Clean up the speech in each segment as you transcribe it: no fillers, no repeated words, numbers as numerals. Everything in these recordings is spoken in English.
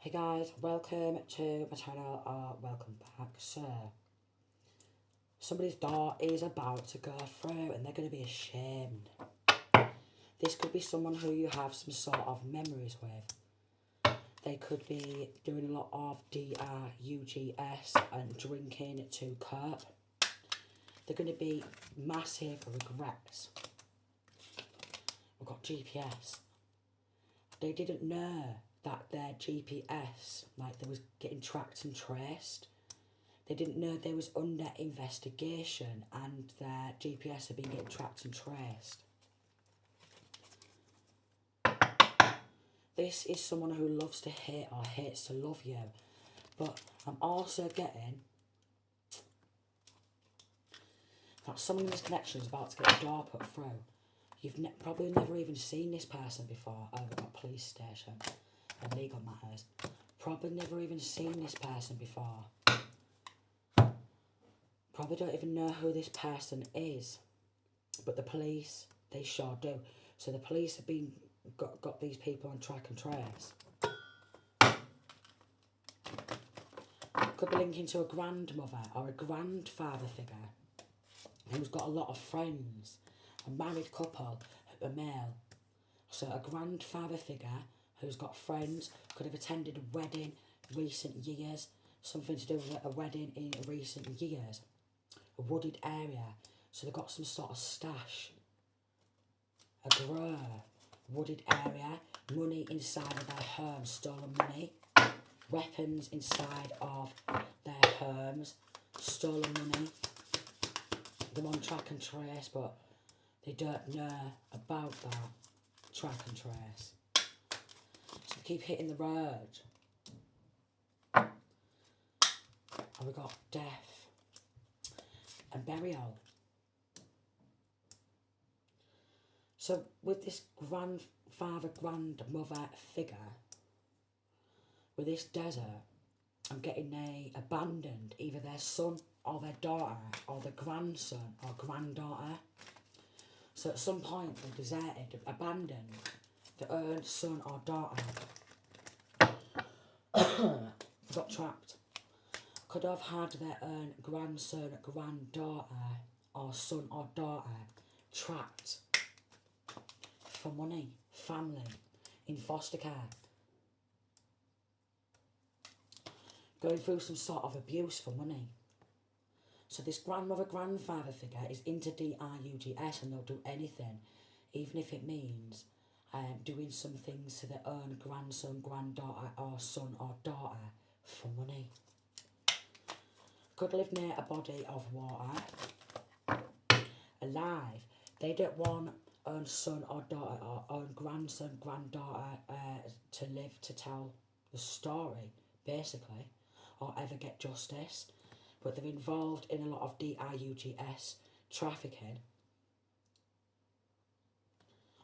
Hey guys, welcome to my channel, or welcome back. So, somebody's door is about to go through and they're going to be ashamed. This could be someone who you have some sort of memories with. They could be doing a lot of drugs and drinking to cope. They're going to be massive regrets. We've got GPS. They didn't know that their GPS, like they was getting tracked and traced. They didn't know they was under investigation and their GPS had been getting tracked and traced. This is someone who loves to hate or hates to love you. But I'm also getting that someone in this connection is about to get a door put through. You've probably never even seen this person before over at police station and legal matters. Probably never even seen this person before. Probably don't even know who this person is. But the police, they sure do. So the police have been got these people on track and trace. Could be linking to a grandmother or a grandfather figure who's got a lot of friends. A married couple, a male. So a grandfather figure who's got friends, could have attended a wedding recent years, something to do with a wedding in recent years. A wooded area, so they've got some sort of stash. A grow, wooded area, money inside of their home, stolen money. Weapons inside of their homes, stolen money. They're on track and trace, but they don't know about that track and trace. So we keep hitting the road. And we got death and burial. So with this grandfather, grandmother figure, with this desert, I'm getting they abandoned, either their son or their daughter, or their grandson or granddaughter. So at some point they deserted, abandoned their own son or daughter. Got trapped. Could have had their own grandson, granddaughter, or son or daughter trapped for money, family, in foster care. Going through some sort of abuse for money. So this grandmother, grandfather figure is into drugs and they'll do anything, even if it means doing some things to their own grandson, granddaughter, or son or daughter for money. Could live near a body of water. Alive. They don't want own son or daughter or own grandson, granddaughter to live to tell the story, basically, or ever get justice. But they're involved in a lot of drugs, trafficking.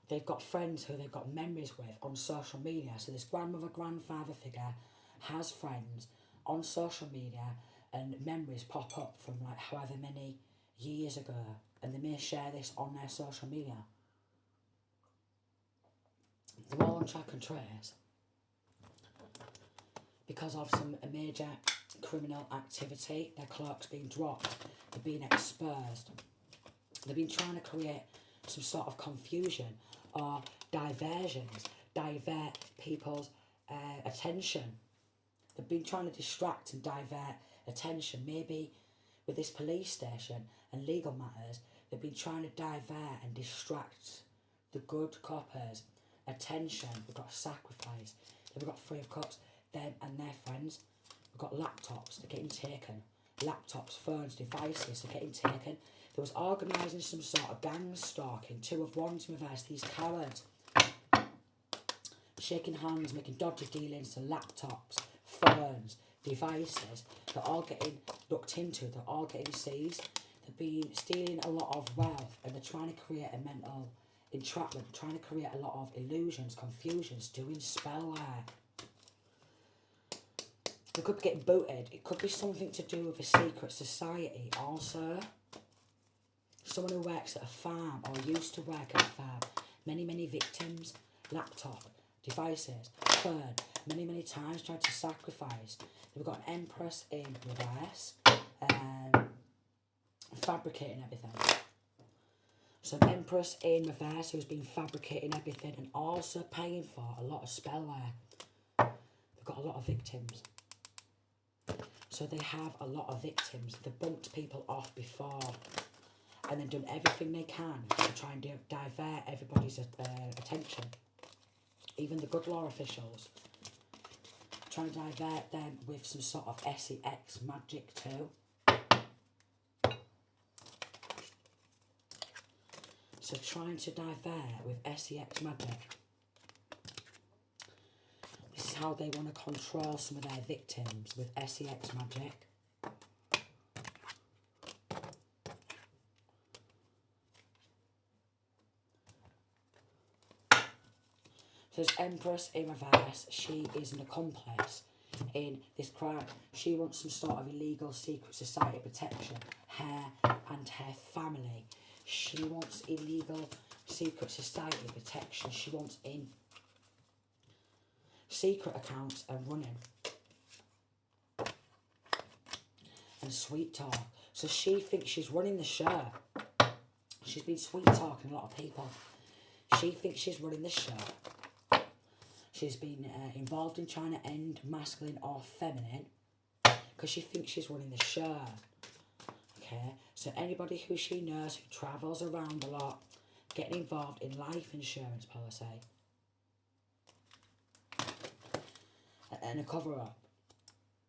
They've got friends who they've got memories with on social media. So this grandmother, grandfather figure has friends on social media and memories pop up from like however many years ago. And they may share this on their social media. They're all on track and trace because of some major criminal activity. Their cloak's been dropped. They're being exposed. They've been trying to create some sort of confusion or diversions, divert people's attention. They've been trying to distract and divert attention. Maybe with this police station and legal matters, they've been trying to divert and distract the good coppers' attention. We've got sacrifice. Then we've got 3 of Cups, them and their friends. We've got laptops, they're getting taken. Laptops, phones, devices are getting taken. There was organising some sort of gang stalking. 2 of Wands in reverse, these cowards. Shaking hands, making dodgy dealings to laptops, phones, devices. They're all getting looked into, they're all getting seized. They've been stealing a lot of wealth and they're trying to create a mental entrapment, trying to create a lot of illusions, confusions, doing spell work. They could get booted. It could be something to do with a secret society also. Someone who works at a farm or used to work at a farm. Many victims. Laptop, devices, phone. many, many times, tried to sacrifice. We've got an Empress in reverse, fabricating everything. So an Empress in reverse who's been fabricating everything and also paying for a lot of spell work. They've got a lot of victims. So they have a lot of victims. They've bumped people off before and then done everything they can to try and divert everybody's attention. Even the good law officials. Trying to divert them with some sort of sex magic too. So trying to divert with sex magic. This is how they want to control some of their victims with sex magic. So this Empress in reverse, she is an accomplice in this crime. She wants some sort of illegal secret society protection, her and her family. She wants illegal secret society protection. She wants in secret accounts and running. And sweet talk. So she thinks she's running the show. She's been sweet talking a lot of people. She thinks she's running the show. She's been involved in trying to end masculine or feminine because she thinks she's running the show. Okay, so anybody who she knows who travels around a lot, getting involved in life insurance policy and a cover-up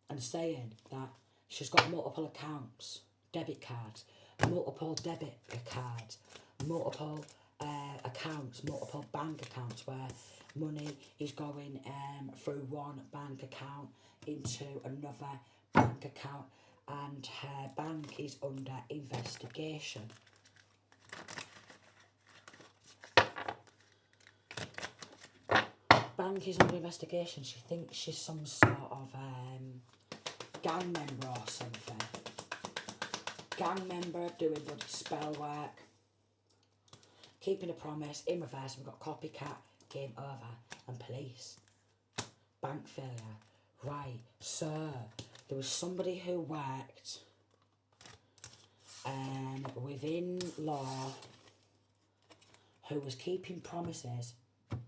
and saying that she's got multiple accounts, debit cards, multiple debit cards, multiple accounts, multiple bank accounts where money is going through one bank account into another bank account and her bank is under investigation. Bank is under investigation. She thinks she's some sort of gang member or something. Gang member doing bloody spell work. Keeping a promise. In reverse, we've got copycat, game over, and police. Bank failure. Right, so there was somebody who worked within law who was keeping promises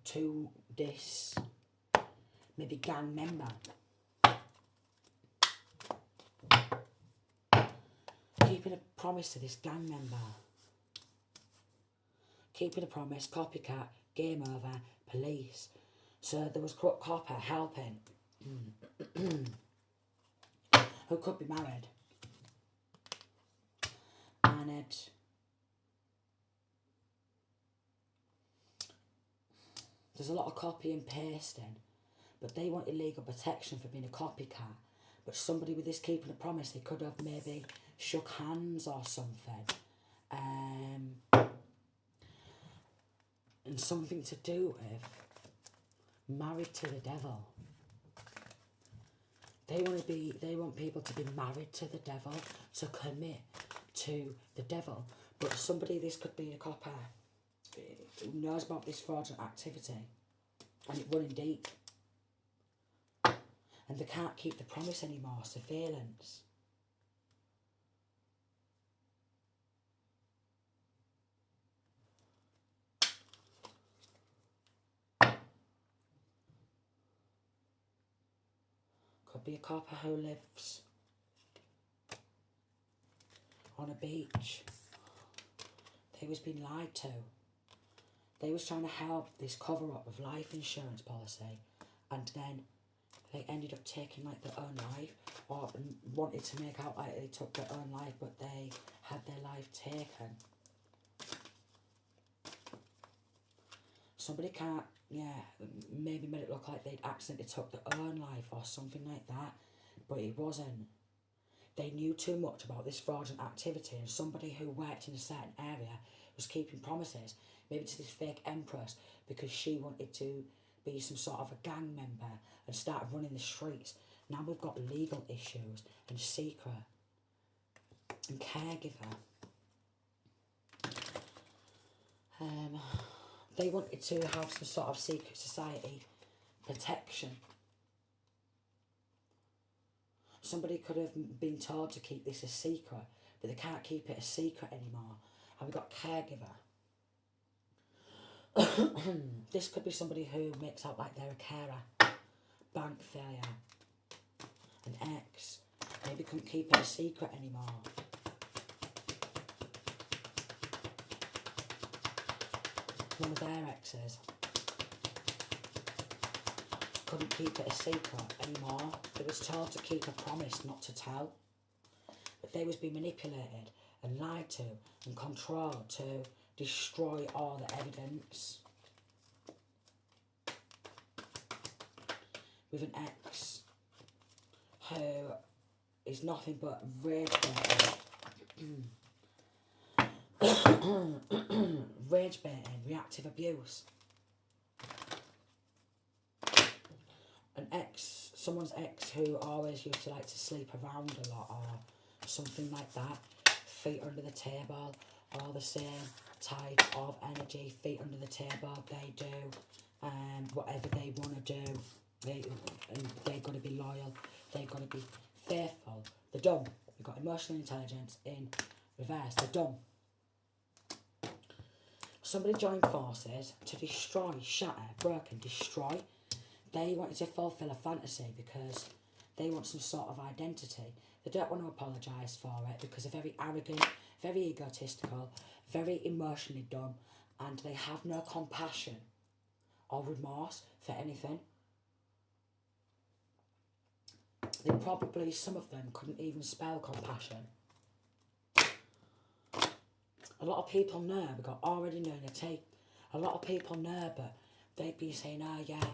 to this maybe gang member. Keeping a promise to this gang member. Keeping a promise, copycat, game over, police. So there was copper helping who could be married. And there's a lot of copy and pasting, but they want illegal protection for being a copycat. But somebody with this keeping a promise, they could have maybe shook hands or something. And something to do with married to the devil. They want people to be married to the devil, to commit to the devil. But somebody, this could be a copper who knows about this fraudulent activity and it running deep. And they can't keep the promise anymore, surveillance. Could be a copper who lives on a beach. They was being lied to. They was trying to help this cover up of life insurance policy, and then they ended up taking like their own life, or wanted to make out like they took their own life, but they had their life taken. Somebody can't, maybe made it look like they'd accidentally took their own life or something like that, but it wasn't. They knew too much about this fraudulent activity, and somebody who worked in a certain area was keeping promises, maybe to this fake empress, because she wanted to be some sort of a gang member and start running the streets. Now we've got legal issues and secret and caregiver. They wanted to have some sort of secret society protection Somebody could have been told to keep this a secret, but they can't keep it a secret anymore. And we've got caregiver. This could be somebody who makes out like they're a carer. Bank failure. An ex. Maybe couldn't keep it a secret anymore. One of their exes couldn't keep it a secret anymore. They was told to keep a promise not to tell. But they was being manipulated and lied to and controlled to destroy all the evidence. With an ex who is nothing but rage baiting. Rage baiting, reactive abuse. An ex, someone's ex who always used to like to sleep around a lot or something like that. Feet under the table, all the same type of energy. Feet under the table, they do whatever they want to do. They've got to be loyal, they've got to be faithful. They're dumb. We've got emotional intelligence in reverse, they're dumb. Somebody joined forces to destroy, shatter, break and destroy. They wanted to fulfill a fantasy because they want some sort of identity. They don't want to apologise for it because they're very arrogant, very egotistical, very emotionally dumb, and they have no compassion or remorse for anything. They probably, some of them, couldn't even spell compassion. A lot of people know, because already know the tape. A lot of people know, but they'd be saying, oh yeah,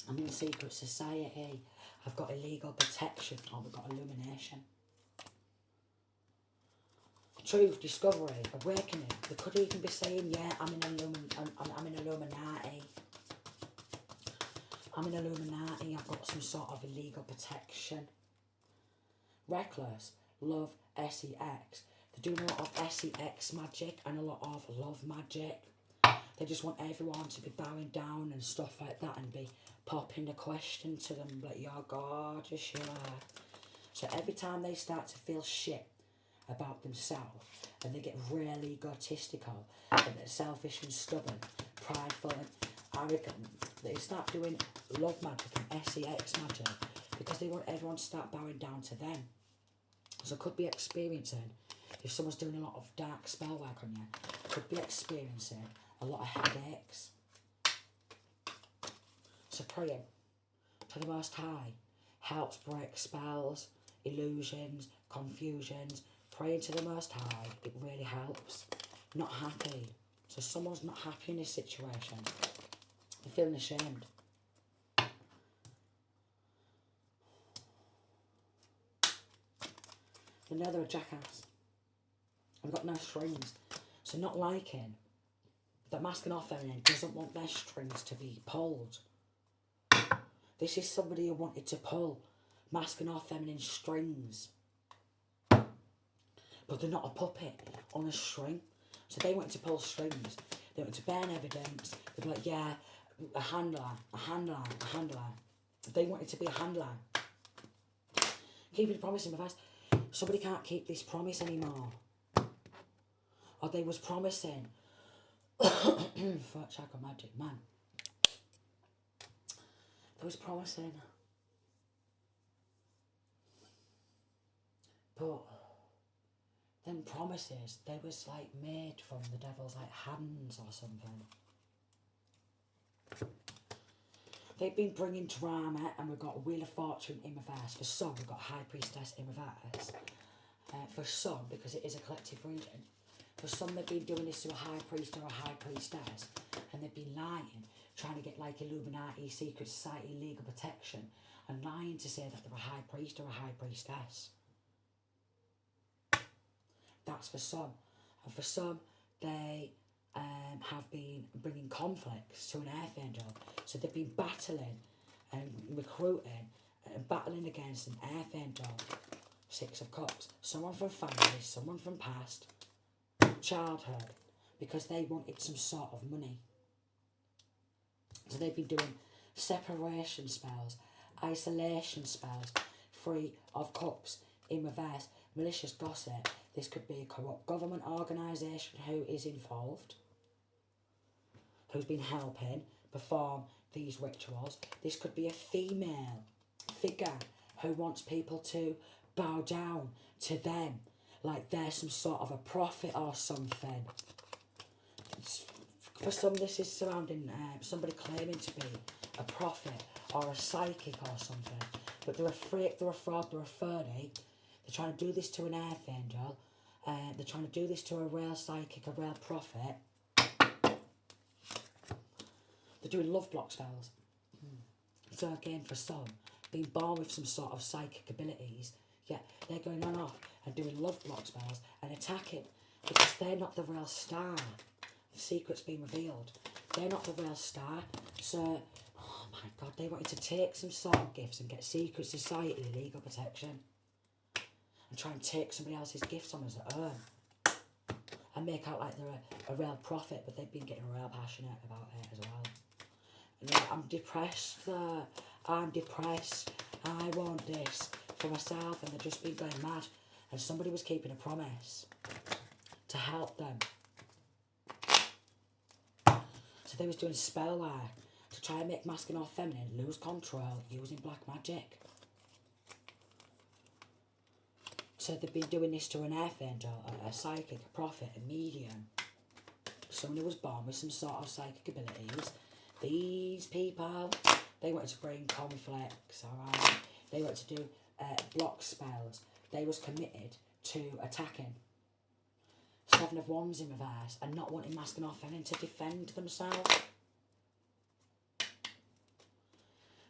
I'm in a secret society, I've got illegal protection, or we've got illumination. Truth, discovery, awakening. They could even be saying, yeah, I'm in Illuminati. I'm in Illuminati, I've got some sort of illegal protection. Reckless, love, sex. They're doing a lot of sex magic and a lot of love magic. They just want everyone to be bowing down and stuff like that and be popping the question to them like, you're gorgeous, you are. So every time they start to feel shit about themselves and they get really egotistical and they're selfish and stubborn, prideful and arrogant, they start doing love magic and sex magic because they want everyone to start bowing down to them. So could be experiencing, if someone's doing a lot of dark spell work on you, could be experiencing a lot of headaches. So praying to the Most High helps break spells, illusions, confusions. Praying to the Most High, it really helps. Not happy. So someone's not happy in this situation. They're feeling ashamed. They know they're a jackass. They've got no strings. So not liking that masculine or feminine doesn't want their strings to be pulled. This is somebody who wanted to pull masculine or feminine strings. But they're not a puppet on a string. So they wanted to pull strings. They wanted to burn evidence. They'd be like, yeah, a handler. They wanted to be a handler. Keeping a promise in my face. Somebody can't keep this promise anymore. Or they was promising. Fuck, shack of magic, man. They was promising. But them promises, they was like made from the devil's like hands or something. They've been bringing drama, and we've got Wheel of Fortune in reverse. For some, we've got High Priestess in reverse. For some, because it is a collective reading, for some they've been doing this to a High Priest or a High Priestess, and they've been lying, trying to get like Illuminati, Secret Society, legal protection, and lying to say that they're a High Priest or a High Priestess. That's for some. And for some, they have been bringing conflicts to an Earth Angel. So they've been battling and recruiting and battling against an Earth Angel. Six of Cups. Someone from family, someone from past, childhood, because they wanted some sort of money. So they've been doing separation spells, isolation spells, Three of Cups in reverse. Malicious gossip. This could be a corrupt government organisation who is involved, who's been helping perform these rituals. This could be a female figure who wants people to bow down to them, like they're some sort of a prophet or something. For some, this is surrounding somebody claiming to be a prophet or a psychic or something. But they're a freak, they're a fraud, they're a phony. They're trying to do this to an archangel. They're trying to do this to a real psychic, a real prophet. They're doing love block spells. So again, for some, being born with some sort of psychic abilities, yeah, they're going on off and doing love block spells and attacking because they're not the real star. The secret's been revealed. They're not the real star. So, oh my God, they wanted to take some sort of gifts and get secret society legal protection and try and take somebody else's gifts on as their own and make out like they're a real prophet, but they've been getting real passionate about it as well. And I'm depressed though. I'm depressed. I want this for myself, and they've just been going mad. And somebody was keeping a promise to help them. So they was doing spell work to try and make masculine or feminine lose control using black magic. So they've been doing this to an archangel, a psychic, a prophet, a medium. Someone who was born with some sort of psychic abilities. These people, they wanted to bring conflicts, alright? They wanted to do block spells. They was committed to attacking. Seven of Wands in reverse and not wanting masculine or feminine to defend themselves.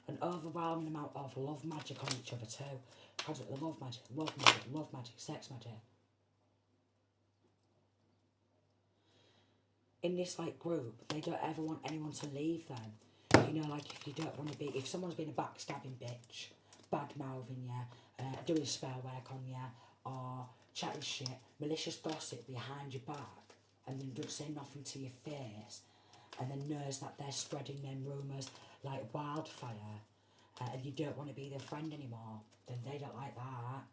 An overwhelming amount of love magic on each other too. Project the love magic, sex magic. In this like group, they don't ever want anyone to leave them. You know, like if you don't want to be, if someone's been a backstabbing bitch, bad mouthing you, doing spell work on you, or chatting shit, malicious gossip behind your back, and then don't say nothing to your face, and then knows that they're spreading them rumours like wildfire, and you don't want to be their friend anymore, then they don't like that.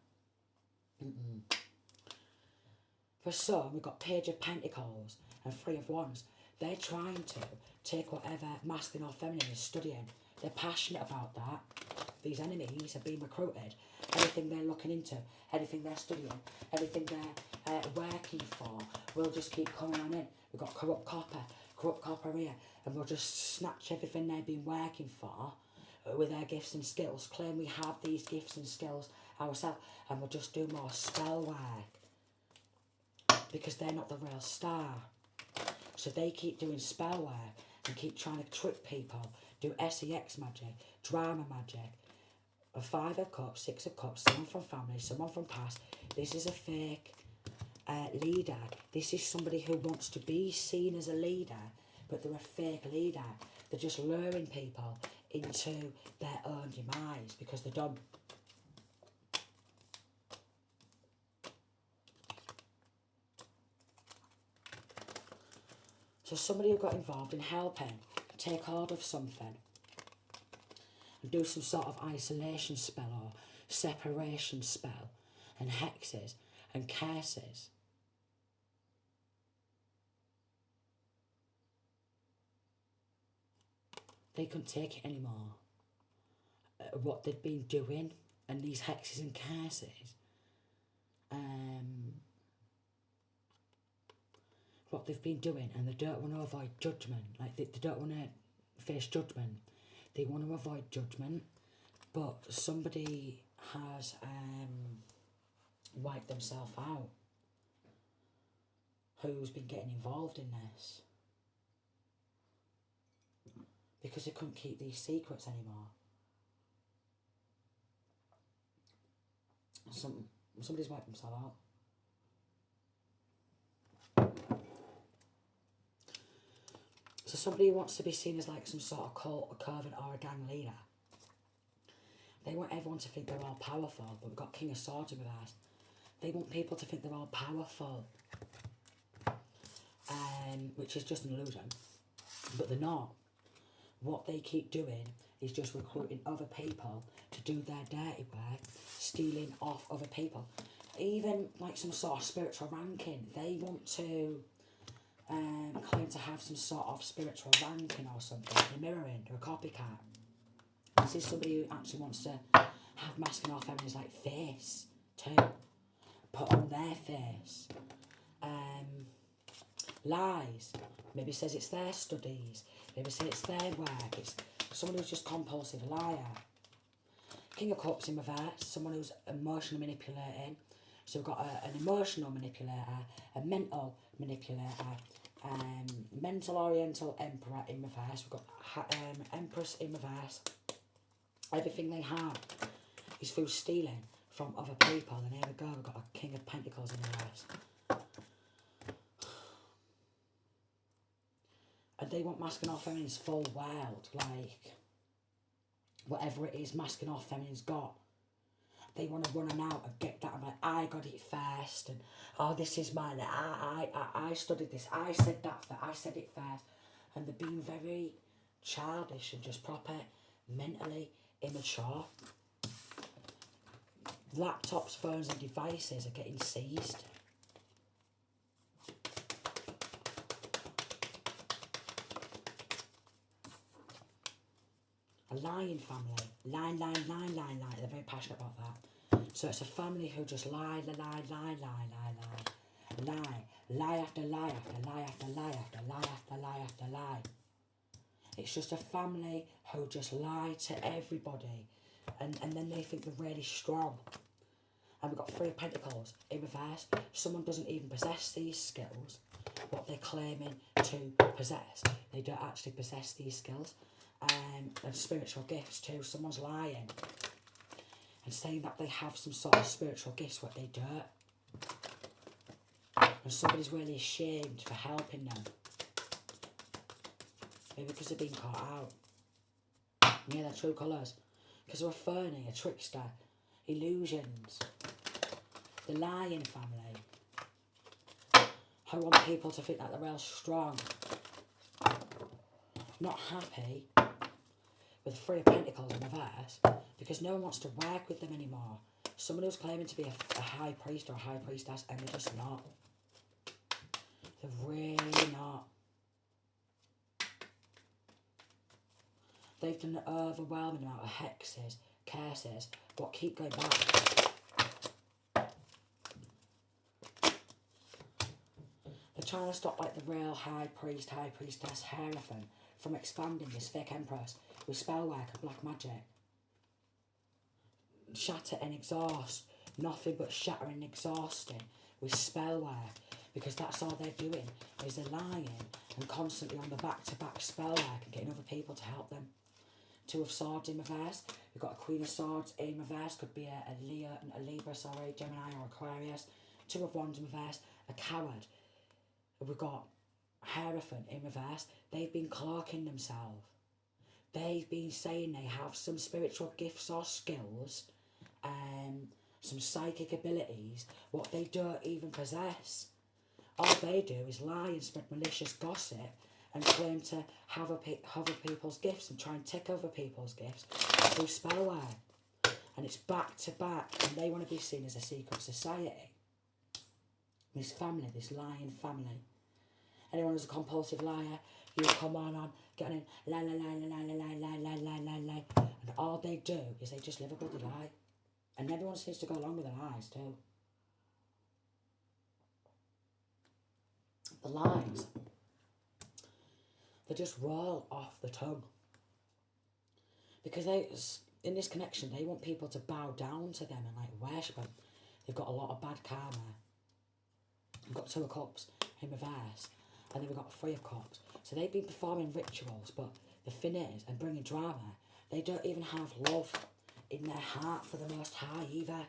For some, we've got Page of Pentacles and Three of Wands. They're trying to take whatever masculine or feminine is studying. They're passionate about that. These enemies are being recruited. Anything they're looking into, anything they're studying, anything they're working for, will just keep coming on in. We've got corrupt copper here, and we'll just snatch everything they've been working for with their gifts and skills, claim we have these gifts and skills ourselves, and we'll just do more spell work because they're not the real star. So they keep doing spell work and keep trying to trick people, do sex magic, drama magic. A Five of Cups, Six of Cups, someone from family, someone from past. This is a fake leader. This is somebody who wants to be seen as a leader, but they're a fake leader. They're just luring people into their own demise because they're dumb. So somebody who got involved in helping take hold of something and do some sort of isolation spell or separation spell and hexes and curses. They couldn't take it anymore. What they'd been doing and these hexes and curses. What they've been doing, and they don't want to avoid judgment. Like they don't want to face judgment. They want to avoid judgment, but somebody has wiped themselves out. Who's been getting involved in this? Because they couldn't keep these secrets anymore. Somebody's wiped themselves out. So somebody who wants to be seen as like some sort of cult, a coven or a gang leader. They want everyone to think they're all powerful, but we've got King of Swords in reverse. They want people to think they're all powerful, which is just an illusion, but they're not. What they keep doing is just recruiting other people to do their dirty work, stealing off other people. Even like some sort of spiritual ranking, they want to claim to have some sort of spiritual ranking or something. They're mirroring, or a copycat. This is somebody who actually wants to have masculine or feminine's like face too, put on their face. Lies. Maybe says it's their studies. Maybe says it's their work. It's someone who's just compulsive liar. King of Cups in reverse. Someone who's emotionally manipulating. So we've got an emotional manipulator, a mental manipulator, mental oriental emperor in reverse. We've got empress in reverse. Everything they have is through stealing from other people. And here we go, we've got a King of Pentacles in reverse. And they want masculine or feminine's full world, like whatever it is masculine or feminine's got. They want to run them out and get that. I'm like, I got it first, and oh, this is mine. I studied this. I said that. I said it first, and they're being very childish and just proper mentally immature. Laptops, phones, and devices are getting seized. A lying family. Lie. They're very passionate about that. So it's a family who just lie after lie after lie after lie after lie after lie after lie after lie. It's just a family who just lie to everybody, and then they think they're really strong. And we've got Three of Pentacles in reverse. Someone doesn't even possess these skills, what they're claiming to possess. They don't actually possess these skills. And spiritual gifts too. Someone's lying and saying that they have some sort of spiritual gifts, what they don't. And somebody's really ashamed for helping them. Maybe because they've been caught out. Yeah, their true colours. Because they're a phony, a trickster, illusions. The lying family. I want people to think that they're real strong. Not happy with Three of Pentacles in reverse because no one wants to work with them anymore. Someone who's claiming to be a high priest or a high priestess, and they're just not. They're really not. They've done an overwhelming amount of hexes, curses, but keep going back. They're trying to stop like the real high priest, high priestess, Hierophant from expanding this fake empress with spell work and black magic. Shatter and exhaust. Nothing but shattering and exhausting with spell work. Because that's all they're doing, is they're lying and constantly on the back-to-back spell work and getting other people to help them. Two of Swords in reverse. We've got a Queen of Swords in reverse. Could be a Libra, sorry, Gemini or Aquarius. Two of Wands in reverse. A Coward. We've got Hierophant in reverse. They've been cloaking themselves. They've been saying they have some spiritual gifts or skills, some psychic abilities, what they don't even possess. All they do is lie and spread malicious gossip and claim to have other people's gifts and try and take other people's gifts through spell work. And it's back to back, and they want to be seen as a secret society. This family, this lying family. Anyone who's a compulsive liar, you come on, get on, lie. And all they do is they just live a bloody lie. And everyone seems to go along with the lies too. The lies, they just roll off the tongue. Because in this connection, they want people to bow down to them and like worship them. They've got a lot of bad karma. We've got Two of Cups in reverse. And then we've got Three of Cups. So they've been performing rituals, but the thing is, and bringing drama, they don't even have love in their heart for the Most High either.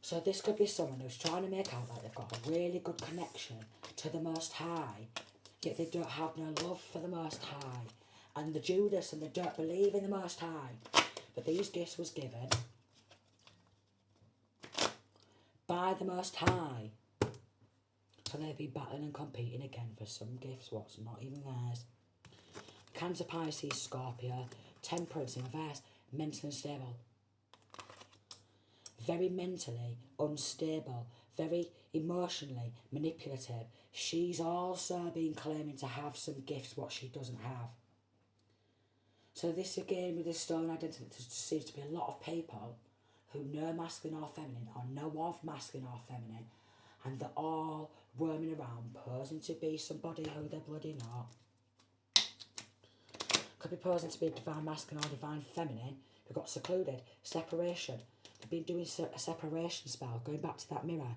So this could be someone who's trying to make out like they've got a really good connection to the Most High, yet they don't have no love for the Most High. And the Judas, and they don't believe in the Most High. But these gifts was given by the Most High. So they'll be battling and competing again for some gifts, what's not even theirs. Cancer, Pisces, Scorpio, Temperance in reverse. mentally unstable. Very mentally unstable, very emotionally manipulative. She's also been claiming to have some gifts what she doesn't have. So this again with this stolen identity, there seems to be a lot of people who know masculine or feminine, or know of masculine or feminine, and they're all roaming around posing to be somebody who they're bloody not. Could be posing to be divine masculine or divine feminine, who got secluded, separation. They've been doing a separation spell, going back to that mirror.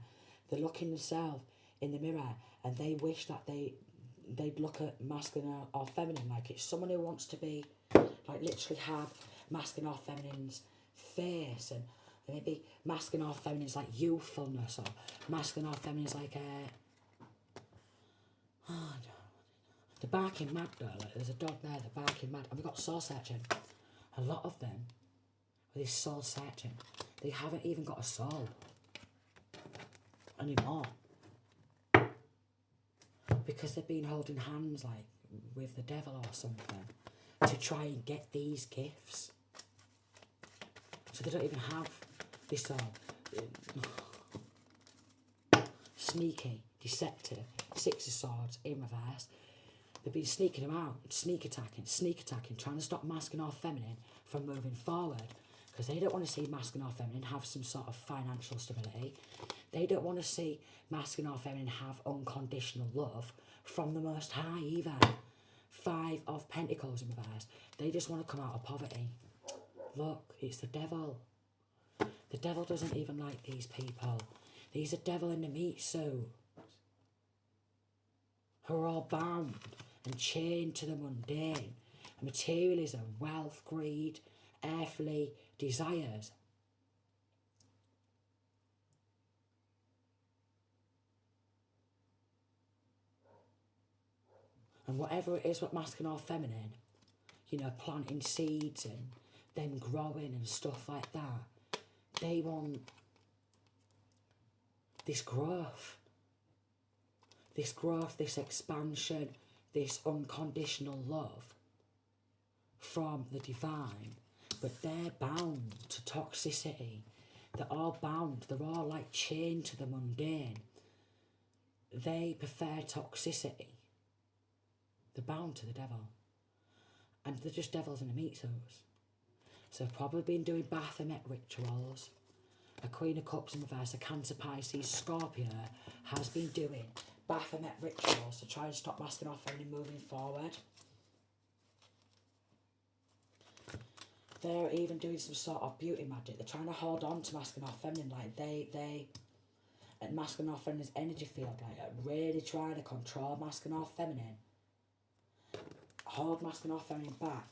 They're looking themselves in the mirror and they wish that they'd look at masculine or feminine, like it's someone who wants to be, like literally have masculine or feminine's face, and maybe masculine or feminine's like youthfulness, or masculine or feminine's like the barking mad girl. Like there's a dog there, the barking mad, and we've got soul searching. A lot of them with this soul searching, they haven't even got a soul anymore, because they've been holding hands like with the devil or something to try and get these gifts. So they don't even have this sneaky, deceptive, Six of Swords in reverse. They've been sneaking around, sneak attacking, trying to stop masculine or feminine from moving forward, because they don't want to see masculine or feminine have some sort of financial stability. They don't want to see masculine or feminine have unconditional love from the Most High either. Five of Pentacles in reverse. They just want to come out of poverty. Look, it's the devil. The devil doesn't even like these people. These are devil in the meat suit, who are all bound and chained to the mundane, materialism, wealth, greed, earthly desires. And whatever it is, what masculine or feminine, you know, planting seeds and them growing and stuff like that, they want this growth, this expansion, this unconditional love from the divine, but they're bound to toxicity. They're all bound, they're all like chained to the mundane. They prefer toxicity. They're bound to the devil. And they're just devils in the meat suits. So they've probably been doing Baphomet rituals. A Queen of Cups in reverse, a Cancer, Pisces, Scorpio has been doing Baphomet rituals to try and stop masculine or feminine moving forward. They're even doing some sort of beauty magic. They're trying to hold on to masculine or feminine, like they at masculine or feminine's energy field, like really trying to control masculine or feminine. Hold masculine or feminine back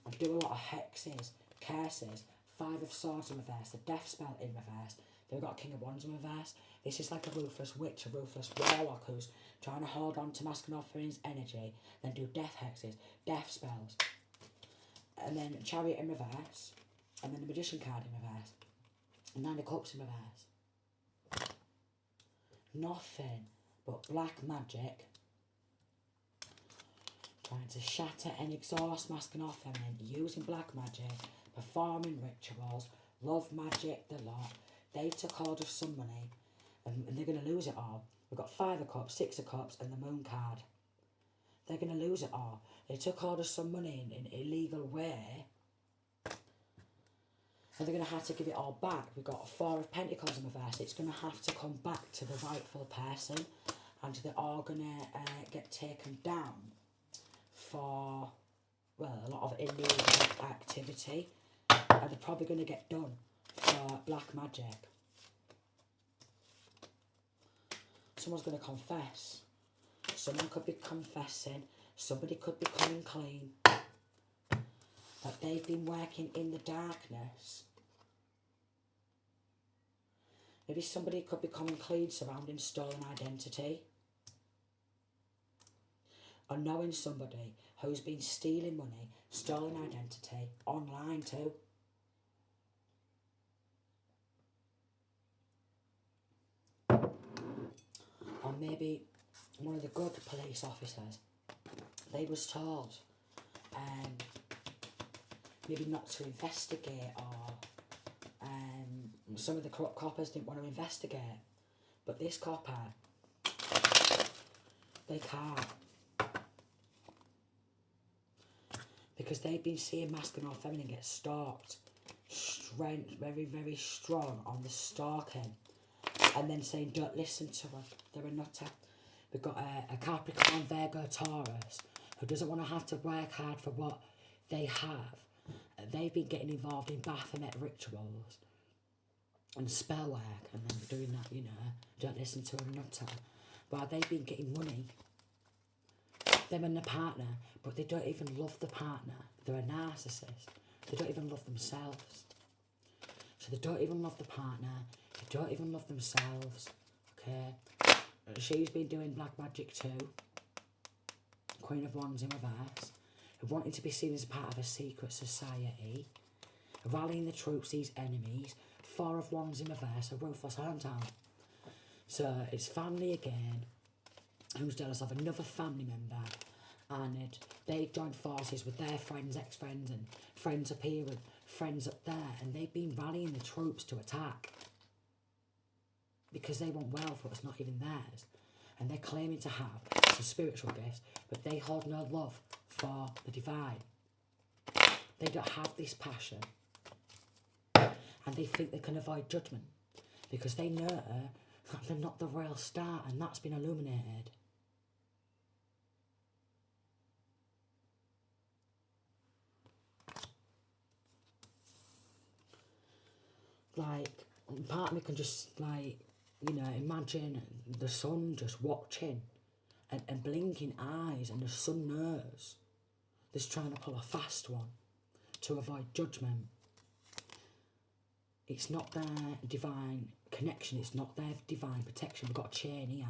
and do a lot of hexes, curses, Five of Swords in reverse, the death spell in reverse. Then we've got King of Wands in reverse. This is like a ruthless witch, a ruthless warlock who's trying to hold on to masculine or feminine's energy, then do death hexes, death spells. And then Chariot in reverse, and then the Magician card in reverse, and Nine of Cups in reverse. Nothing but black magic, trying to shatter and exhaust masculine or feminine, using black magic, performing rituals, love magic, the lot. They took hold of some money, and they're going to lose it all. We've got Five of Cups, Six of Cups, and the Moon card. They're going to lose it all. They took hold of some money in an illegal way, and they're going to have to give it all back. We've got Four of Pentacles in reverse. It's going to have to come back to the rightful person, and they're all going to get taken down for, well, a lot of illegal activity, and they're probably going to get done for black magic. Someone's going to confess. Someone could be confessing. Somebody could be coming clean. That they've been working in the darkness. Maybe somebody could be coming clean surrounding stolen identity. Or knowing somebody who's been stealing money, stolen identity, online too. Or maybe one of the good police officers, they was told, maybe not to investigate, or some of the corrupt coppers didn't want to investigate. But this copper, they can't. Because they've been seeing masculine or feminine get stalked. Strength, very, very strong on the stalking. And then saying, don't listen to her, they're a nutter. We've got a Capricorn, Virgo, Taurus, who doesn't want to have to work hard for what they have. They've been getting involved in Baphomet rituals and spell work, and then doing that, you know, don't listen to a nutter. While they've been getting money, them and the partner, but they don't even love the partner. They're a narcissist. They don't even love themselves. So they don't even love the partner. They don't even love themselves. Okay? She's been doing black magic too. Queen of Wands in reverse. Wanting to be seen as part of a secret society. Rallying the troops, these enemies. Four of Wands in reverse. A ruthless hometown. So it's family again. Who's jealous of another family member, and they've joined forces with their friends, ex-friends, and friends up here and friends up there, and they've been rallying the troops to attack because they want wealth, but it's not even theirs, and they're claiming to have some spiritual gifts, but they hold no love for the divine. They don't have this passion, and they think they can avoid judgment because they know that they're not the real star, and that's been illuminated. Like, part of me can just, like, you know, imagine the sun just watching and blinking eyes, and the sun knows there's trying to pull a fast one to avoid judgment. It's not their divine connection, it's not their divine protection. We've got a chain here.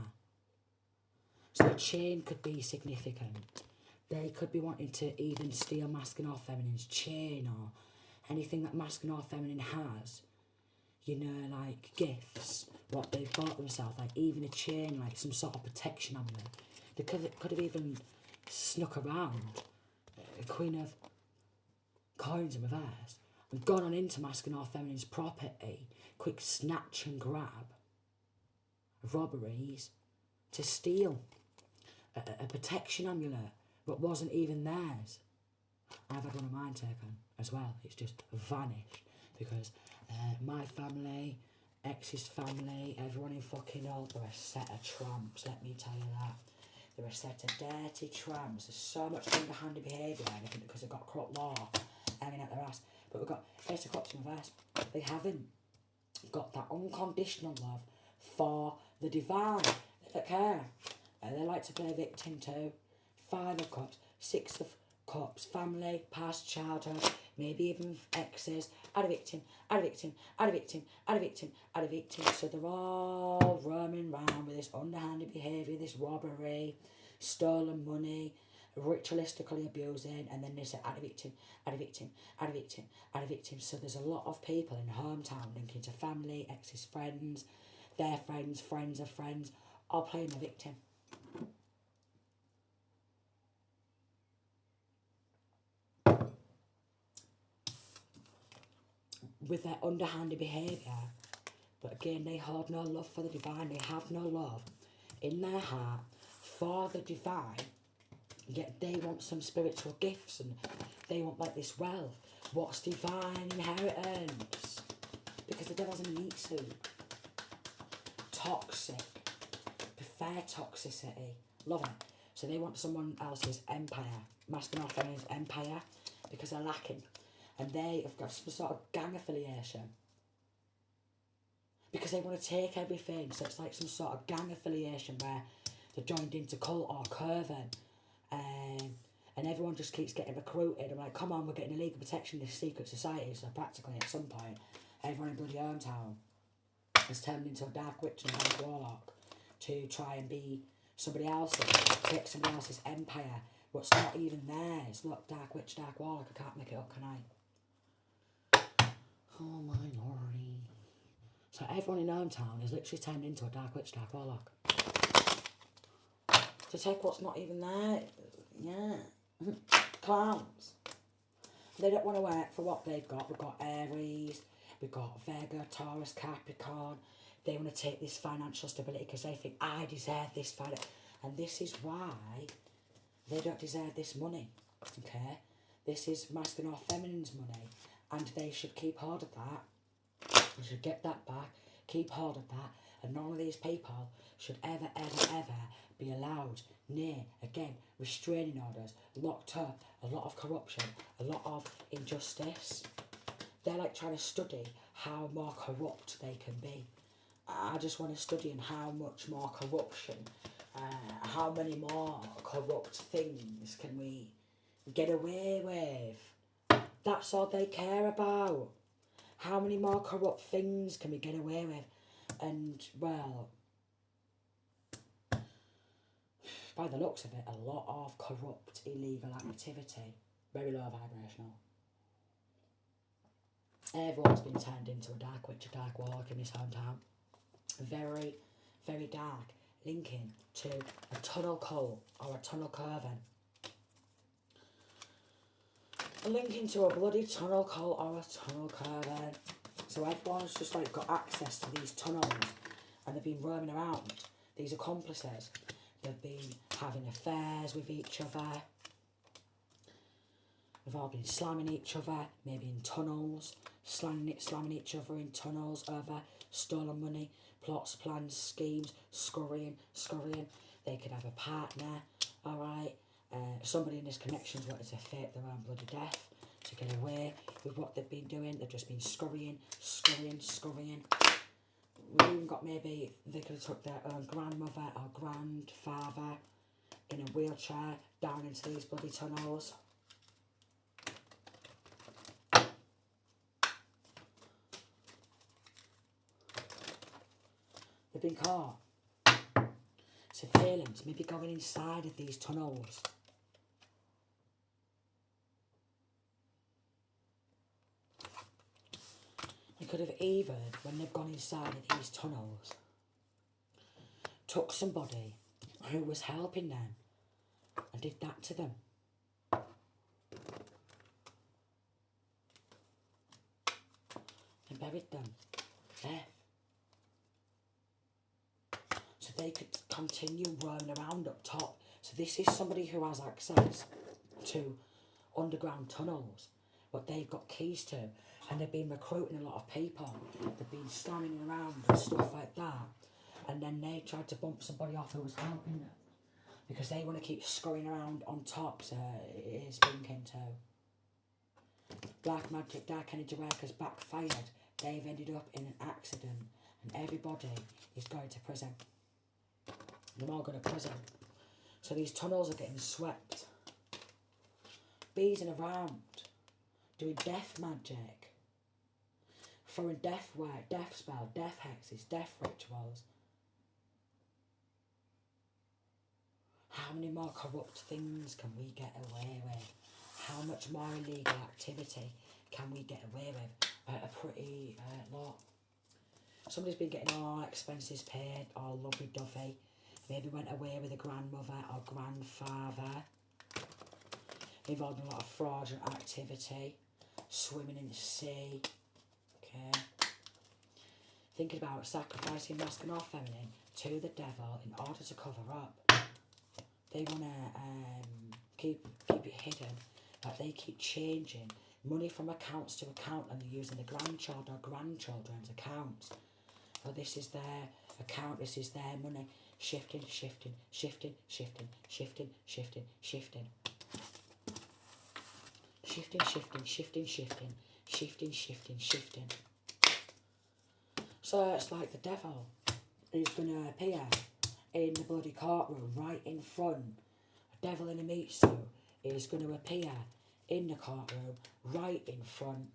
So a chain could be significant. They could be wanting to even steal masculine or feminine's chain, or anything that masculine or feminine has. You know, like gifts, what they've bought themselves, like even a chain, like some sort of protection on them. They could have even snuck around Queen of Coins in reverse and gone on into masculine or feminine's property, quick snatch and grab, robberies, to steal a protection amulet that wasn't even theirs. I've had one of mine taken as well. It's just vanished because my family, ex's family, everyone in fucking all, they're a set of tramps, let me tell you that. They're a set of dirty tramps. There's so much underhanded behaviour and everything because they've got corrupt law hanging out their ass. But we've got Ace of Cups in reverse. They haven't got that unconditional love for the divine. They don't care. They like to play victim too. Five of Cups, Six of Cups, family, past childhood, maybe even exes, add a victim, add a victim, add a victim, add a victim, add a victim. So they're all roaming around with this underhanded behaviour, this robbery, stolen money, ritualistically abusing, and then they say add a victim, add a victim, add a victim, add a victim. So there's a lot of people in hometown linking to family, exes, friends, their friends, friends of friends, all playing the victim. With their underhanded behaviour, but again, they hold no love for the divine. They have no love in their heart for the divine, yet they want some spiritual gifts and they want like this wealth. What's divine inheritance? Because the devil's in a meat suit. Toxic. Prefer toxicity. Love it. So they want someone else's empire, masculine or feminine's empire, because they're lacking. And they have got some sort of gang affiliation. Because they want to take everything. So it's like some sort of gang affiliation where they're joined into cult or coven. And everyone just keeps getting recruited. I'm like, come on, we're getting a legal protection in this secret society. So practically at some point, everyone in bloody hometown has turned into a dark witch and a dark warlock to try and be somebody else's, take somebody else's empire. What's not even theirs. Look, dark witch, dark warlock, I can't make it up, can I? Oh my lordy. So everyone in hometown is literally turned into a dark witch, dark warlock. To take what's not even there, yeah. Clowns. They don't want to work for what they've got. We've got Aries, we've got Virgo, Taurus, Capricorn. They want to take this financial stability because they think, I deserve this finance. And this is why they don't deserve this money, okay? This is masculine or feminine's money, and they should keep hold of that. They should get that back, keep hold of that, and none of these people should ever, ever, ever be allowed near, again, restraining orders, locked up, a lot of corruption, a lot of injustice. They're like trying to study how more corrupt they can be. I just want to study in how much more corruption, how many more corrupt things can we get away with. That's all they care about. How many more corrupt things can we get away with? And, well, by the looks of it, a lot of corrupt, illegal activity. Very low vibrational. Everyone's been turned into a dark witch, a dark warlock in this hometown. Very, very dark. Linking to a tunnel cult or a tunnel coven. Linking to a bloody tunnel cult or a tunnel coven. So everyone's just like got access to these tunnels and they've been roaming around. These accomplices, they've been having affairs with each other. They've all been slamming each other, maybe in tunnels, slamming each other in tunnels over stolen money, plots, plans, schemes, scurrying. They could have a partner, alright. Somebody in this connection's wanted to fake their own bloody death to get away with what they've been doing. They've just been scurrying. We've even got maybe they could have took their own grandmother or grandfather in a wheelchair down into these bloody tunnels. They've been caught. So feelings, maybe going inside of these tunnels. They could have even, when they've gone inside of these tunnels, took somebody who was helping them and did that to them. And buried them. Death. So they could continue roaming around up top. So this is somebody who has access to underground tunnels, what they've got keys to, and they've been recruiting a lot of people. They've been slamming around and stuff like that, and then they tried to bump somebody off who was helping them because they want to keep scurrying around on top. So it is thinking too. Black magic, dark energy workers backfired. They've ended up in an accident, and everybody is going to prison. They're all going to prison. So these tunnels are getting swept. Beesing around, doing death magic, throwing death work, death spell, death hexes, death rituals. How many more corrupt things can we get away with? How much more illegal activity can we get away with? A pretty lot. Somebody's been getting all expenses paid, all lovey-dovey. Maybe went away with a grandmother or grandfather. Involved in a lot of fraudulent activity. Swimming in the sea. Okay. Thinking about sacrificing masculine or feminine to the devil in order to cover up. They want to keep it hidden. Like they keep changing money from accounts to account, and they're using the grandchild or grandchildren's accounts. Oh, this is their account, this is their money. Shifting. So it's like the devil is going to appear in the bloody courtroom right in front. A devil in a meat suit is going to appear in the courtroom right in front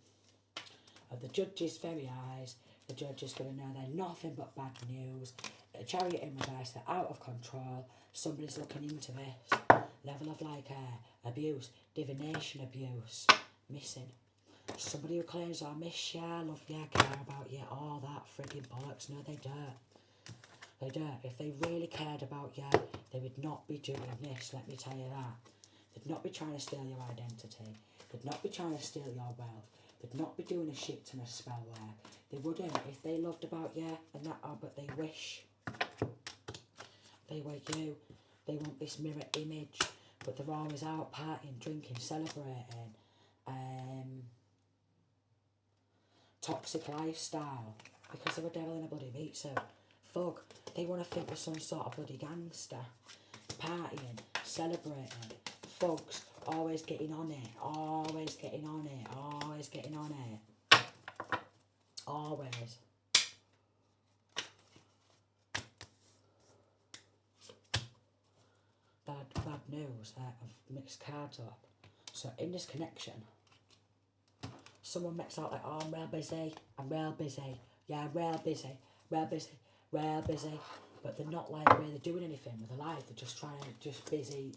of the judge's very eyes. The judge is going to know they're nothing but bad news. A chariot in reverse, they're out of control. Somebody's looking into this. Level of like abuse, divination abuse, missing. Somebody who claims, I miss you, love you, care about you, all that frigging bollocks. No, they don't. They don't. If they really cared about you, they would not be doing this, let me tell you that. They'd not be trying to steal your identity. They'd not be trying to steal your wealth. They'd not be doing a shit ton of spell work. They wouldn't if they loved about you and that, but they wish they were you. They want this mirror image, but they're always out partying, drinking, celebrating. Toxic lifestyle, because they're a devil in a bloody meat suit. Thug. They want to think they're some sort of bloody gangster. Partying, celebrating. Thugs, always getting on it, always getting on it, always getting on it. Always. Bad news. I've mixed cards up. So in this connection, someone makes out like, oh, I'm real busy, yeah, I'm real busy, but they're not like really doing anything with their life. They're just just busy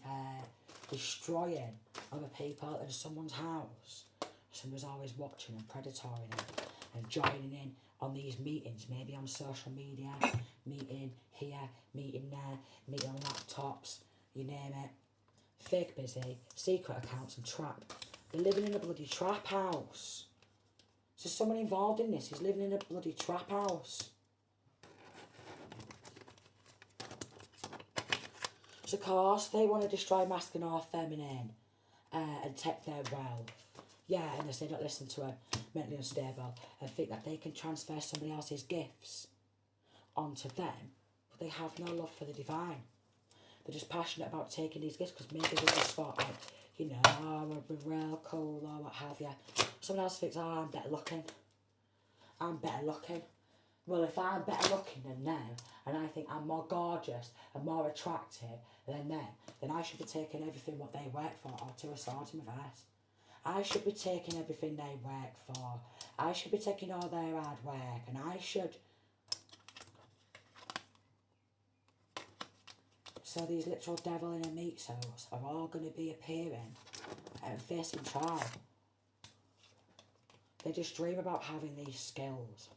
destroying other people in someone's house. Someone's always watching and predatoring and joining in on these meetings, maybe on social media, meeting here, meeting there, meeting on laptops, you name it. Fake busy, secret accounts and trap. They're living in a bloody trap house. So someone involved in this is living in a bloody trap house. So of course they want to destroy masculine or feminine and take their wealth. Yeah, and they say don't listen to a mentally unstable and think that they can transfer somebody else's gifts onto them, but they have no love for the divine. They're just passionate about taking these gifts because maybe they just thought like, you know, oh, we're real cool or what have you. Someone else thinks, oh, I'm better looking. I'm better looking. Well, if I'm better looking than them, and I think I'm more gorgeous and more attractive than them, then I should be taking everything what they work for, or to a sword in reverse. I should be taking everything they work for. I should be taking all their hard work, and I should... So these literal devil in a meat suits are all going to be appearing and facing trial. They just dream about having these skills.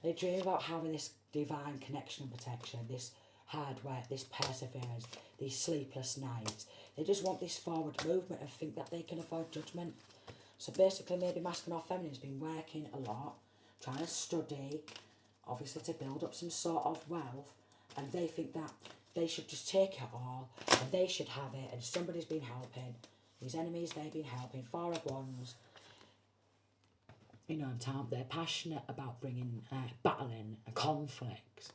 They dream about having this divine connection and protection, this hard work, this perseverance, these sleepless nights. They just want this forward movement and think that they can avoid judgment. So basically maybe masculine or feminine's been working a lot, trying to study, obviously to build up some sort of wealth, and they think that they should just take it all and they should have it, and somebody's been helping. These enemies they've been helping, Four of Wands, you know, in town, they're passionate about bringing battling and conflict,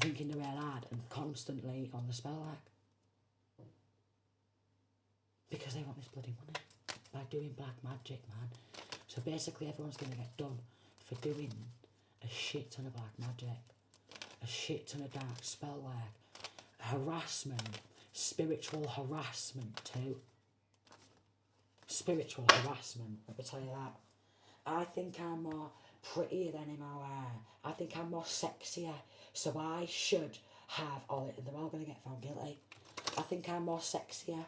thinking they're real hard and constantly on the spell work. Because they want this bloody money by doing black magic, man. So basically everyone's going to get done for doing a shit ton of black magic, a shit ton of dark spell work, harassment, spiritual harassment too. Spiritual harassment, let me tell you that. I think I'm more prettier than him, I think I'm more sexier, so I should have all it, and they're all going to get found guilty. I think I'm more sexier.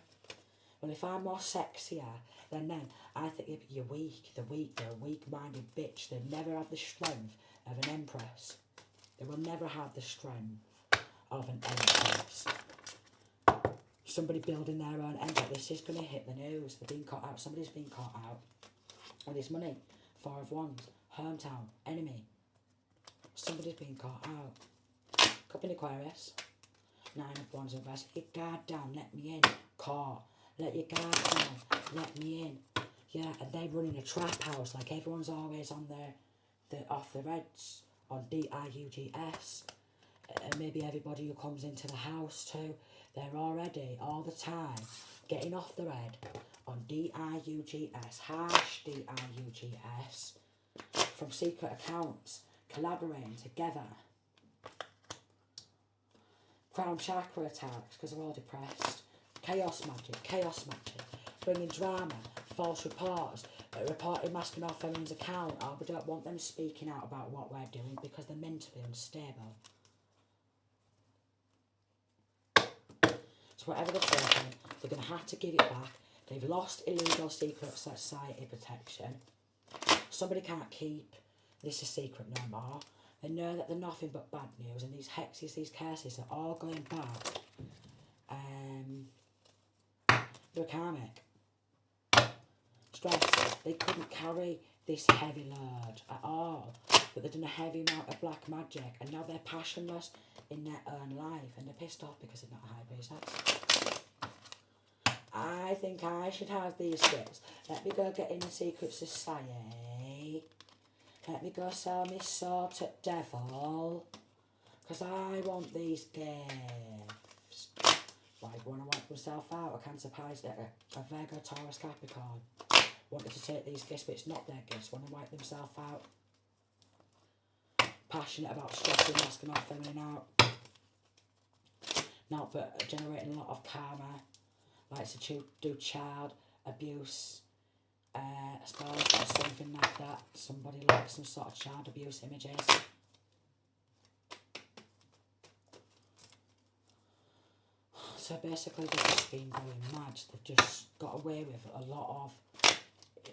Well, if I'm more sexier, then I think you're weak. They're a weak-minded bitch. They never have the strength of an empress. They will never have the strength of an empress. Somebody building their own empire. This is going to hit the news. They're being caught out. Somebody's being caught out with this money. Four of Wands. Hometown. Enemy. Somebody's being caught out. Could be an Aquarius. Nine of Wands in reverse. Let your guard down. Let me in. Caught. Let your guard down. Let me in. Yeah, and they run in a trap house. Like everyone's always on their off their heads. On DIUGS. And maybe everybody who comes into the house too. They're already, all the time, getting off their head on DIUGS, harsh DIUGS, from secret accounts, collaborating together. Crown chakra attacks, because they're all depressed. Chaos magic, bringing drama, false reports, reporting masculine or feminine's account, we don't want them speaking out about what we're doing because they're mentally unstable. So whatever they're taking, they're going to have to give it back. They've lost illegal secret society protection. Somebody can't keep this a secret no more. They know that they're nothing but bad news, and these hexes, these curses are all going back. They're karmic. Stress. They couldn't carry this heavy load at all, but they've done a heavy amount of black magic, and now they're passionless in their own life, and they're pissed off because they're not a high priestess. I think I should have these skills. Let me go get in a secret society. Let me go sell my soul to devil, because I want these gifts. Like, when I wipe myself out, a Cancer Pisces, a Virgo, Taurus, Capricorn wanted to take these gifts, but it's not their gifts. Want to wipe themselves out. Passionate about stressing, masking off, feminine out. Not but generating a lot of karma. Likes to do child abuse. I suppose or something like that. Somebody likes some sort of child abuse images. So basically they've just been going mad. They've just got away with a lot of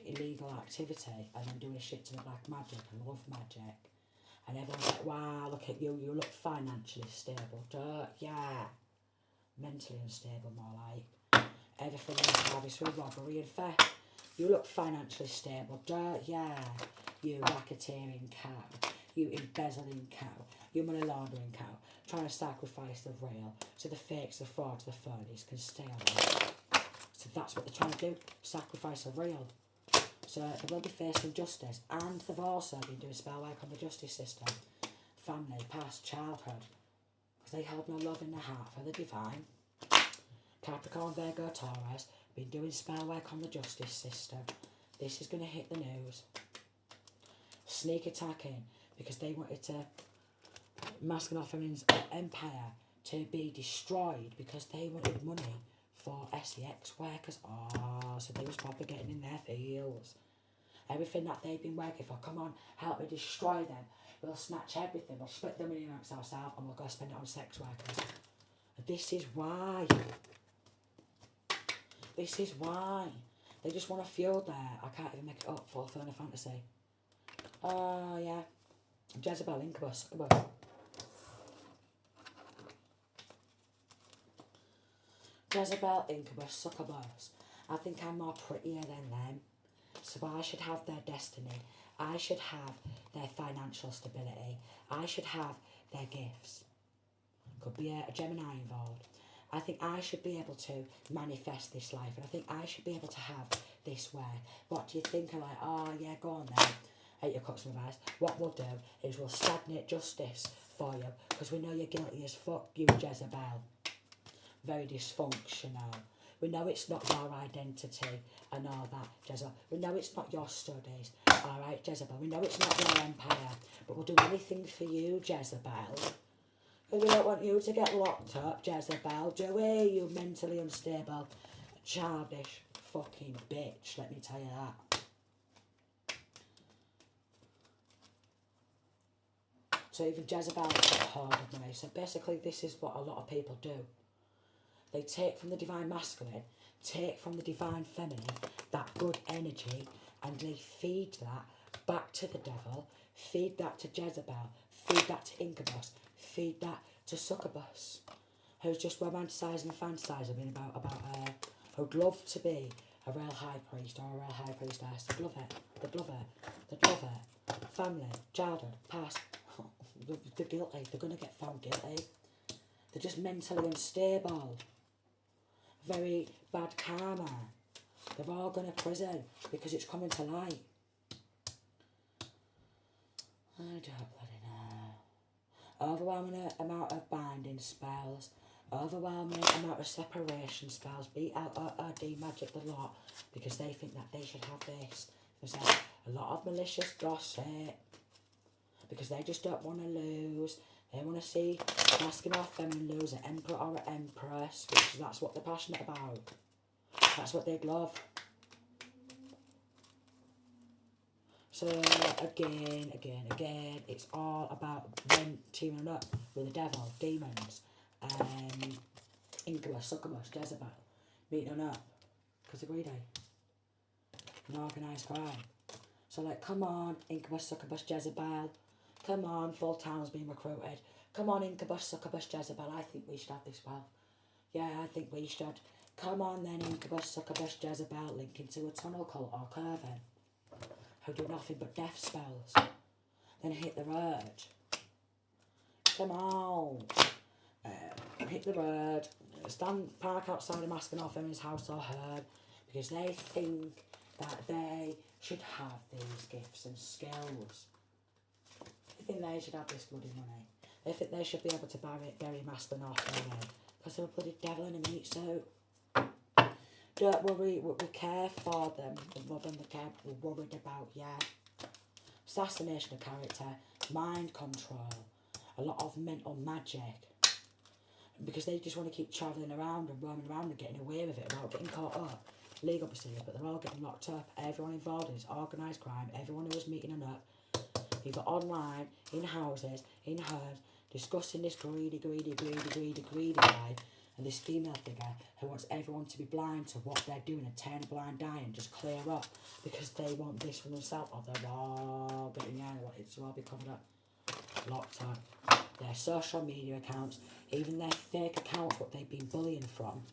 illegal activity and then doing shit to the black magic and love magic. And everyone's like, wow, look at you look financially stable. Duh, yeah. Mentally unstable, more like. Everything is harvest through robbery and theft. You look financially stable. Duh, yeah. You racketeering cow. You embezzling cow. You money laundering cow. Trying to sacrifice the real so the fakes, the frauds, the phonies can stay on. So that's what they're trying to do. Sacrifice the real. So they will be facing justice, and they've also been doing spell work on the justice system. Family, past, childhood. Because they hold no love in their heart for the divine. Capricorn, Virgo, Taurus, been doing spell work on the justice system. This is going to hit the news. Sneak attacking, because they wanted to masking off Feminines empire to be destroyed because they wanted money for sex workers. Oh, so they was propagating in their fields. Everything that they've been working for, come on, help me destroy them. We'll snatch everything, we'll split the money amongst ourselves and we'll go spend it on sex workers. And this is why. This is why. They just want to fuel there. I can't even make it up for Final Fantasy. Oh, yeah. Jezebel, Incubus, Succubus. Jezebel, Incubus, Succubus. I think I'm more prettier than them. So I should have their destiny. I should have their financial stability. I should have their gifts. Could be a Gemini involved. I think I should be able to manifest this life. And I think I should be able to have this way. What do you think? I'm like, oh yeah, go on then. 8 of Cups and Reverse. What we'll do is we'll stagnate justice for you. Because we know you're guilty as fuck, you Jezebel. Very dysfunctional. We know it's not your identity and all that, Jezebel. We know it's not your studies, alright, Jezebel. We know it's not your empire, but we'll do anything for you, Jezebel. And we don't want you to get locked up, Jezebel, do we? You mentally unstable, childish fucking bitch, let me tell you that. So even Jezebel's got a hold of me. So basically this is what a lot of people do. They take from the divine masculine, take from the divine feminine, that good energy, and they feed that back to the devil, feed that to Jezebel, feed that to Incubus, feed that to Succubus, who's just romanticising and fantasising about who'd love to be a real high priest or a real high priestess. They'd love it, they'd love it, they'd love it. Family, childhood, past, they're guilty, they're going to get found guilty. They're just mentally unstable. Very bad karma. They're all going to prison because it's coming to light. I don't bloody know. Overwhelming amount of binding spells. Overwhelming amount of separation spells. B-L-O-O-D magic the lot. Because they think that they should have this. There's a lot of malicious gossip. Because they just don't want to lose. They want to see masculine or feminine lose an emperor or an empress, which that's what they're passionate about. That's what they'd love. So again, it's all about them teaming up with the devil, demons, Incubus, Succubus, Jezebel, meeting up, because they're greedy. And organised crime. So like, come on, Incubus, Succubus, Jezebel. Come on, full town's being recruited. Come on, incubus, succubus, Jezebel. I think we should have this well. Yeah, I think we should. Come on then, incubus, succubus, Jezebel, link into a tunnel cult or curving, who do nothing but death spells. Then hit the urge. Come on. Hit the road. Park outside a masculine feminist house or herd, because they think that they should have these gifts and skills. They think they should have this bloody money. They think they should be able to bury masculine or feminine, because they're a bloody devil in a meat suit. Don't worry, we care for them more than the care we're worried about, yeah. Assassination of character, mind control, a lot of mental magic. Because they just want to keep travelling around and roaming around and getting away with it without getting caught up. Legal procedures, but they're all getting locked up. Everyone involved in this organised crime, everyone who was meeting them up, either online, in houses, in herds, discussing this greedy guy, and this female figure who wants everyone to be blind to what they're doing and turn a blind eye and just clear up because they want this for themselves. Or they're all getting, yeah, they want it to all be covered up, locked up. Their social media accounts, even their fake accounts, what they've been bullying from.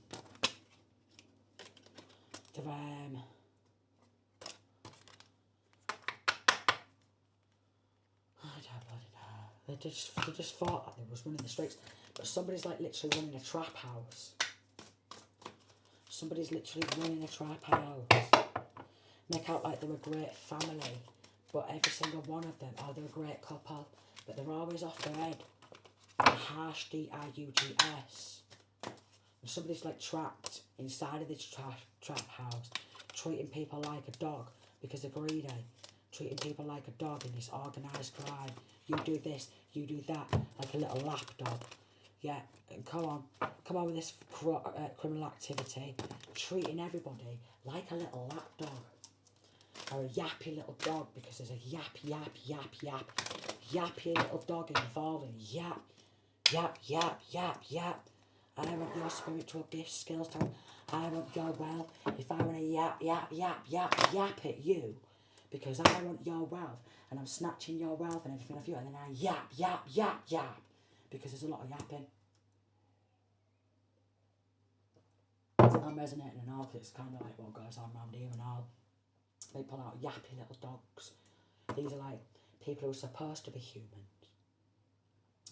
They just thought that they was running the streets, but somebody's like literally running a trap house. Somebody's literally running a trap house. Make out like they're a great family, but every single one of them, oh, they're a great couple, but they're always off their head. Harsh DIUGS. And somebody's like trapped inside of this trap house, treating people like a dog because they're greedy, treating people like a dog in this organised crime. You do this, you do that, like a little lap dog. Yeah, and come on with this criminal activity, treating everybody like a little lap dog. Or a yappy little dog, because there's a yappy little dog involved in yap. I want your spiritual gifts, skills, talent. I want your wealth. If I want to yap at you, because I want your wealth, and I'm snatching your wealth and everything of you, and then I yap, because there's a lot of yapping. I'm resonating and all, because it's kind of like what goes on around here and all. They pull out yappy little dogs. These are like people who are supposed to be humans,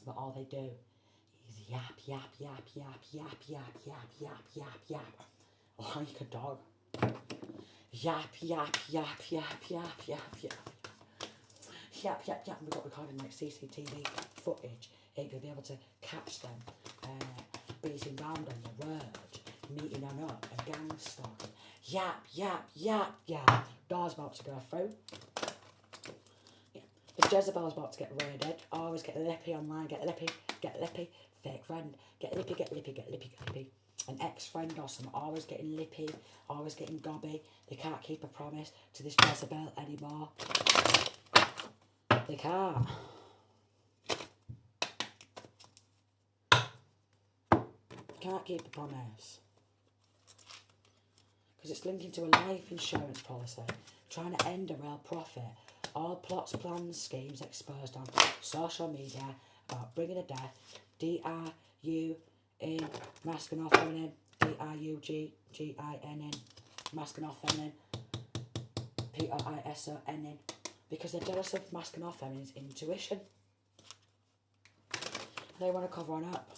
but all they do is yap, like a dog. Yap. We've got recording like CCTV footage. You'll be able to catch them beating round on the road, meeting on up, a gang stalking. Yap. Door's about to go through. Yeah. The Jezebel's about to get raided. Always get lippy online, get lippy. Fake friend, get lippy. An ex-friend or some, always getting lippy, always getting gobby. They can't keep a promise to this Jezebel anymore. They can't. Can't keep a promise. Because it's linking to a life insurance policy, trying to end a real profit. All plots, plans, schemes exposed on social media about bringing a death. DRU in masculine or feminine. DRUGGINN masculine or feminine. POISONN. Because they're jealous of masculine or feminine's intuition. They want to cover on up.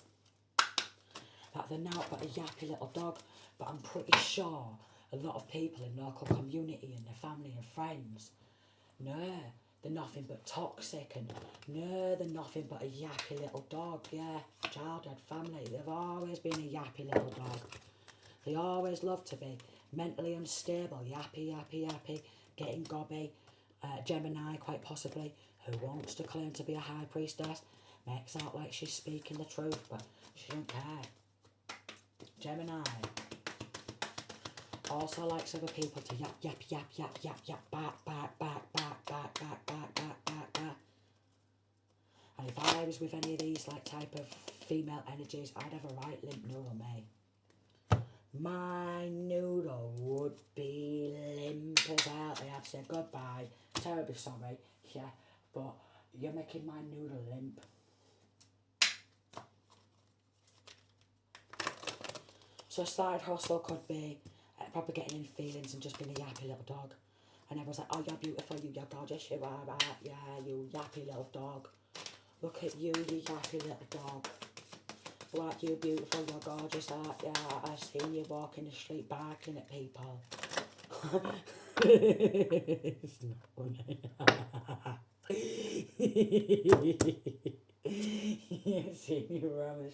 That they're now but a yappy little dog. But I'm pretty sure a lot of people in local community and their family and friends, no, they're nothing but toxic, and no, they're nothing but a yappy little dog. Yeah, childhood, family, they've always been a yappy little dog. They always love to be mentally unstable, yappy, getting gobby. Gemini, quite possibly, who wants to claim to be a high priestess, makes out like she's speaking the truth, but she don't care. Gemini also likes other people to yap, back. And if I was with any of these like type of female energies, I'd have a right limp noodle, mate. My noodle would be limp as hell. I have to say goodbye. Terribly sorry, yeah, but You're making my noodle limp. So a side hustle could be probably getting in feelings and just being a yappy little dog. And everyone's like, oh, you're beautiful, you're gorgeous, you are, right, yeah, you yappy little dog. Look at you, you yappy little dog. Like, you beautiful, you're gorgeous, yeah, I've seen you walking the street barking at people. It's not funny. I've seen you around the